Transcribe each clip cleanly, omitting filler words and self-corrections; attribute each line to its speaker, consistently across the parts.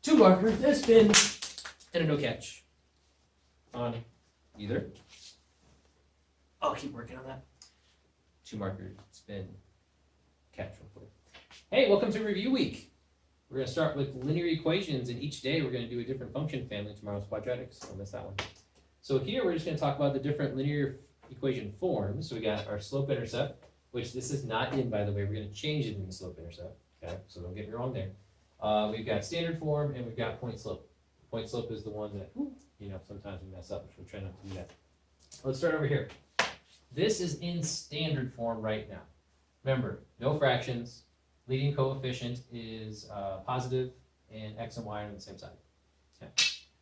Speaker 1: 2 markers, a spin, and a no catch on either. I'll keep working on that. 2 marker, spin, catch, hopefully. Hey, welcome to review week. We're going to start with linear equations, and each day we're going to do a different function family. Tomorrow's quadratics. Don't miss that one. So here we're just going to talk about the different linear equation forms. So we got our slope-intercept, which this is not in, by the way. We're going to change it in the slope-intercept. Okay, so don't get me wrong there. We've got standard form, and we've got point-slope. Point-slope is the one that, sometimes we mess up, which we'll try not to do that. Let's start over here. This is in standard form right now. Remember, no fractions. Leading coefficient is positive, and x and y are on the same side. Okay.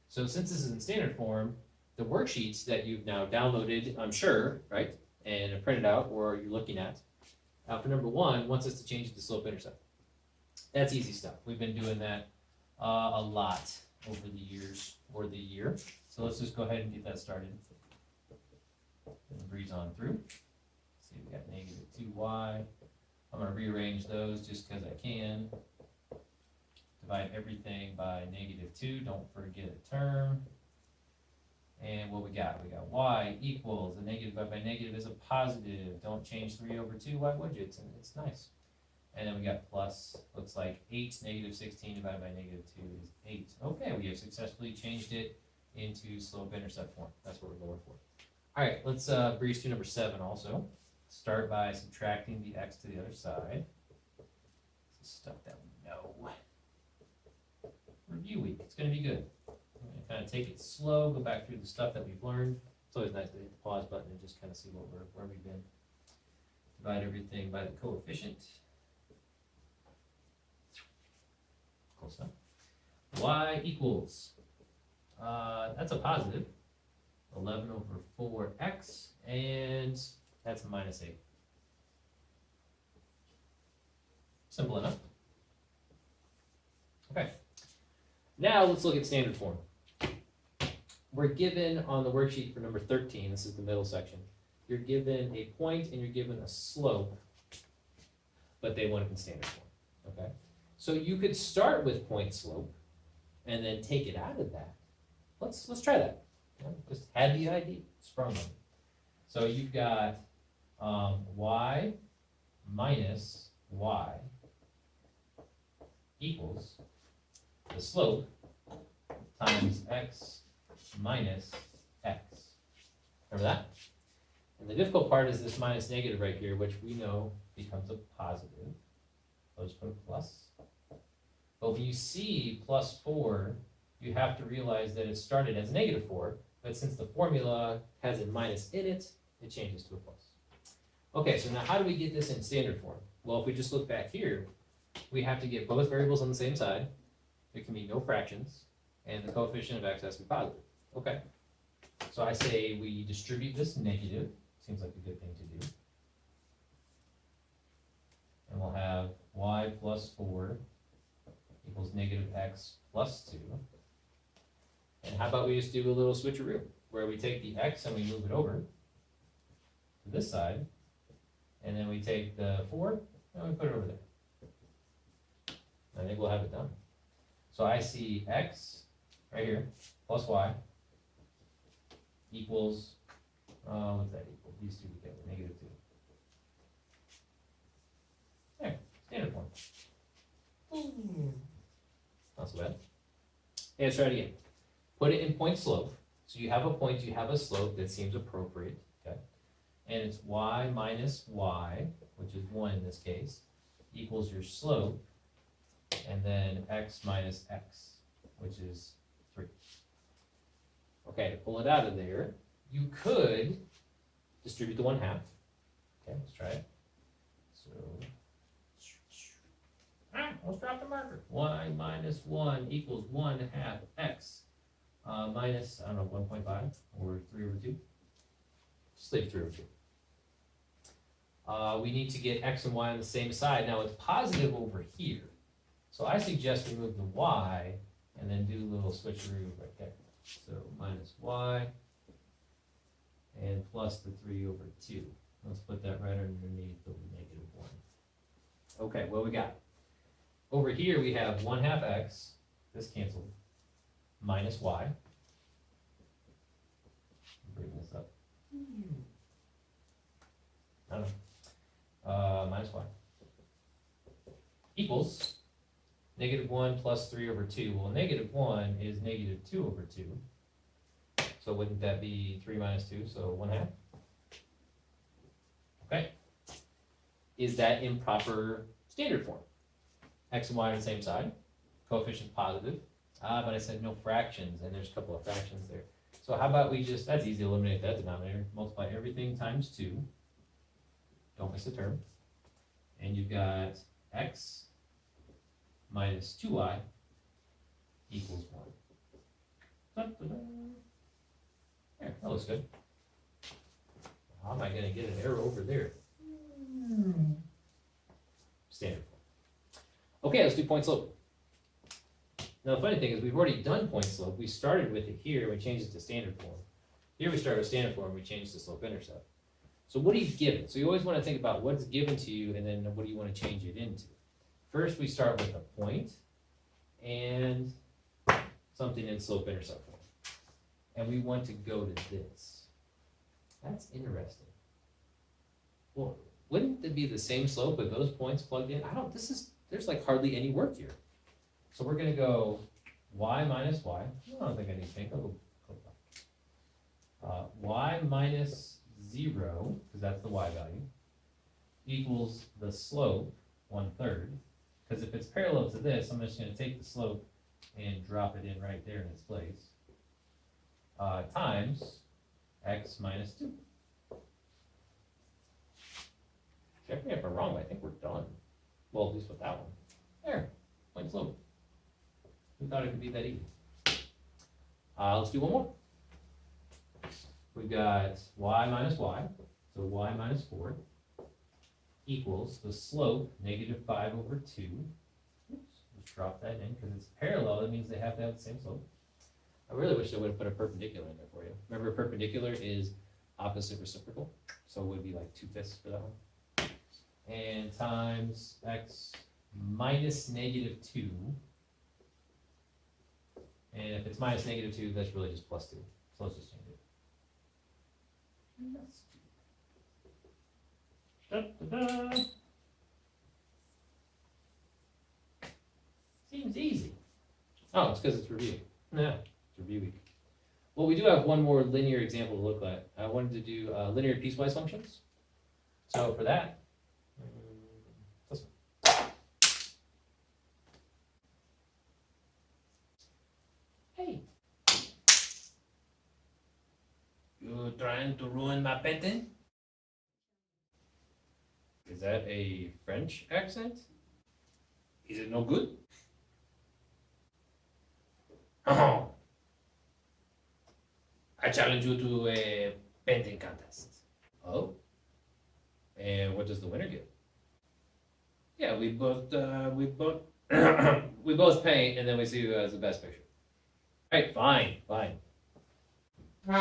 Speaker 1: So since this is in standard form, the worksheets that you've now downloaded, I'm sure, right, and printed out, or you're looking at, for number 1, wants us to change it to slope-intercept. That's easy stuff. We've been doing that a lot over the years, or the year. So let's just go ahead and get that started. And breeze on through. See, we got negative 2y. I'm going to rearrange those just because I can. Divide everything by negative 2. Don't forget a term. And what we got? We got y equals, a negative divided by negative is a positive. Don't change 3 over 2. Why would you? It's nice. And then we got plus, looks like 8, negative 16 divided by negative 2 is 8. Okay, we have successfully changed it into slope-intercept form. That's what we're going for. All right, let's breeze through number 7 also. Start by subtracting the x to the other side. This is stuff that we know. Review week, it's going to be good. I'm going to kind of take it slow, go back through the stuff that we've learned. It's always nice to hit the pause button and just kind of see where we've been. Divide everything by the coefficient. Close enough. Y equals, that's a positive, 11 over 4x, and that's minus 8. Simple enough. Okay. Now let's look at standard form. We're given on the worksheet for number 13, this is the middle section, you're given a point and you're given a slope, but they want it in standard form. Okay. So you could start with point slope and then take it out of that. Let's try that. Just had the idea, sprung on it. So you've got y minus y equals the slope times x minus x. Remember that? And the difficult part is this minus negative right here, which we know becomes a positive. I'll just put a plus. But when you see plus 4, you have to realize that it started as negative 4, but since the formula has a minus in it, it changes to a plus. Okay, so now how do we get this in standard form? Well, if we just look back here, we have to get both variables on the same side. There can be no fractions, and the coefficient of x has to be positive. Okay, so I say we distribute this negative. Seems like a good thing to do. And we'll have y plus 4 equals negative x plus 2. And how about we just do a little switcheroo, where we take the x and we move it over to this side, and then we take the 4 and we put it over there. I think we'll have it done. So I see x right here plus y equals, what's that equal? These two together, negative 2. There, standard form. Not so bad. Hey, let's try it again. Put it in point slope. So you have a point, you have a slope that seems appropriate. Okay. And it's y minus y, which is 1 in this case, equals your slope, and then x minus x, which is 3. Okay, to pull it out of there, you could distribute the 1/2. Okay, let's try it. So, let's drop the marker. Y minus 1 equals 1/2 x minus, I don't know, 1.5 or 3 over 2. Just leave 3 over 2. We need to get x and y on the same side. Now it's positive over here. So I suggest we move the y and then do a little switcheroo right there. So minus y and plus the 3 over 2. Let's put that right underneath the negative 1. Okay, what we got? Over here we have 1/2 x this canceled, minus y. Bring this up. I don't know. Minus y equals -1 plus 3 over 2. Well, -1 is -2 over 2. So wouldn't that be 3 minus 2, so 1/2? Okay. Is that in proper standard form? X and y on the same side, coefficient positive. But I said no fractions, and there's a couple of fractions there. So how about we just, that's easy to eliminate that denominator, multiply everything times 2. Don't miss a term. And you've got x minus 2y equals 1. Da-da-da. There, that looks good. How am I going to get an arrow over there? Standard form. Okay, let's do point slope. Now the funny thing is we've already done point slope. We started with it here, we changed it to standard form. Here we start with standard form, we changed to slope intercept. So what are you given? So you always want to think about what's given to you and then what do you want to change it into. First we start with a point and something in slope intercept form. And we want to go to this. That's interesting. Well, wouldn't it be the same slope with those points plugged in? There's like hardly any work here. So we're going to go y minus y. I don't think I need to think. I'll go y minus 0, because that's the y value, equals the slope 1/3. Because if it's parallel to this, I'm just going to take the slope and drop it in right there in its place. Times x minus 2. Check me if I'm wrong, but I think we're done. Well, at least with that one. There, point slope. Who thought it could be that easy? Let's do one more. We've got y minus y, so y minus 4 equals the slope -5 over 2. Oops, just drop that in because it's parallel. That means they have to have the same slope. I really wish I would have put a perpendicular in there for you. Remember, a perpendicular is opposite reciprocal, so it would be like 2/5 for that one. And times x minus -2. And if it's minus -2, that's really just plus 2. So let's just change it. Da-da-da. Seems easy. Oh, it's because it's review. Yeah, it's review week. Well, we do have one more linear example to look at. I wanted to do linear piecewise functions. So for that, this one. Hey. You trying to ruin my painting? Is that a French accent? Is it no good? Oh. I challenge you to a painting contest. Oh? And what does the winner get? Yeah, we both we both paint and then we see who has the best picture. All right, fine. There,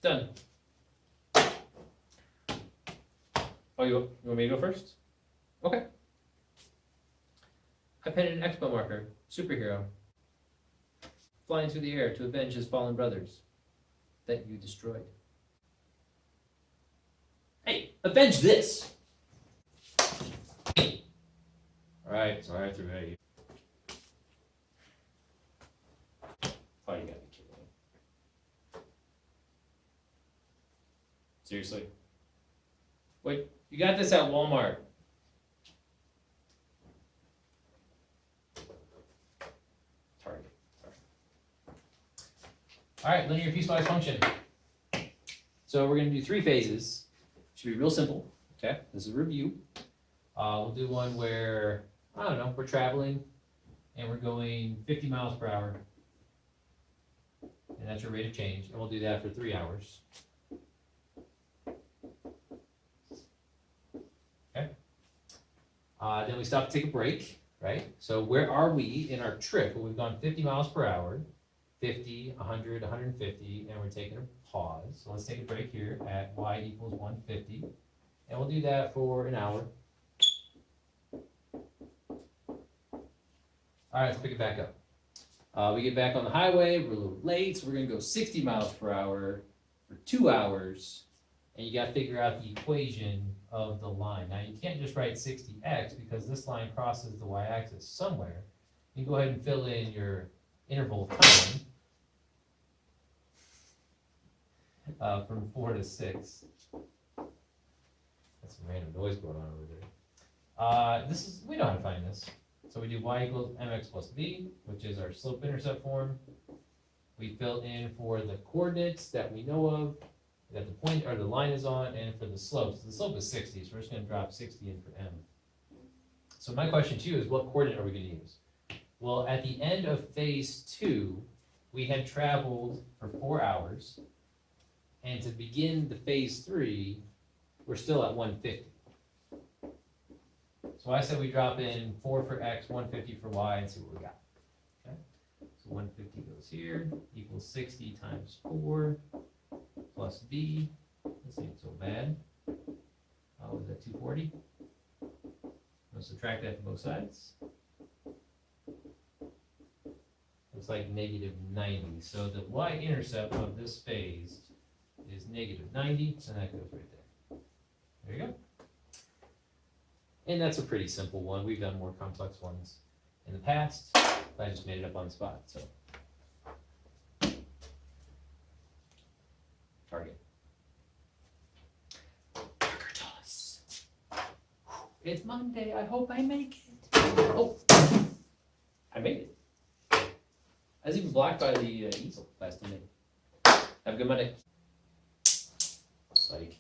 Speaker 1: done. Oh, you want me to go first? Okay. I painted an expo marker, superhero, flying through the air to avenge his fallen brothers that you destroyed. Hey, avenge this! Alright, sorry I threw it at you. Oh, you gotta be kidding me. Seriously? Wait, you got this at Walmart. Target. Alright, linear piecewise function. So we're going to do 3 phases. Should be real simple. Okay, this is a review. We'll do one where, I don't know, we're traveling and we're going 50 miles per hour. And that's your rate of change. And we'll do that for 3 hours. Okay. Then we stop to take a break, right? So where are we in our trip? Well, we've gone 50 miles per hour. 50, 100, 150, and we're taking a pause. So let's take a break here at y equals 150, and we'll do that for an hour. All right, let's pick it back up. We get back on the highway, we're a little late, so we're gonna go 60 miles per hour for 2 hours, and you gotta figure out the equation of the line. Now, you can't just write 60x because this line crosses the y-axis somewhere. You can go ahead and fill in your interval of time from 4 to 6. That's some random noise going on over there. We know how to find this. So we do y equals mx plus b, which is our slope-intercept form. We fill in for the coordinates that we know of, that the point or the line is on, and for the slope. So the slope is 60, so we're just going to drop 60 in for m. So my question to you is, what coordinate are we going to use? Well, at the end of phase 2, we had traveled for 4 hours, and to begin the phase 3, we're still at 150. So I said we drop in 4 for x, 150 for y, and see what we got. Okay? So 150 goes here, equals 60 times 4 plus b. This ain't so bad. What was that, 240? We'll subtract that to both sides. Looks like negative 90. So the y-intercept of this phase is negative 90, and that goes right there. There you go. And that's a pretty simple one. We've done more complex ones in the past, but I just made it up on the spot. So, target. Burger toss. It's Monday. I hope I make it. Oh, I made it. I was even blocked by the easel last minute. Have a good Monday. Psych.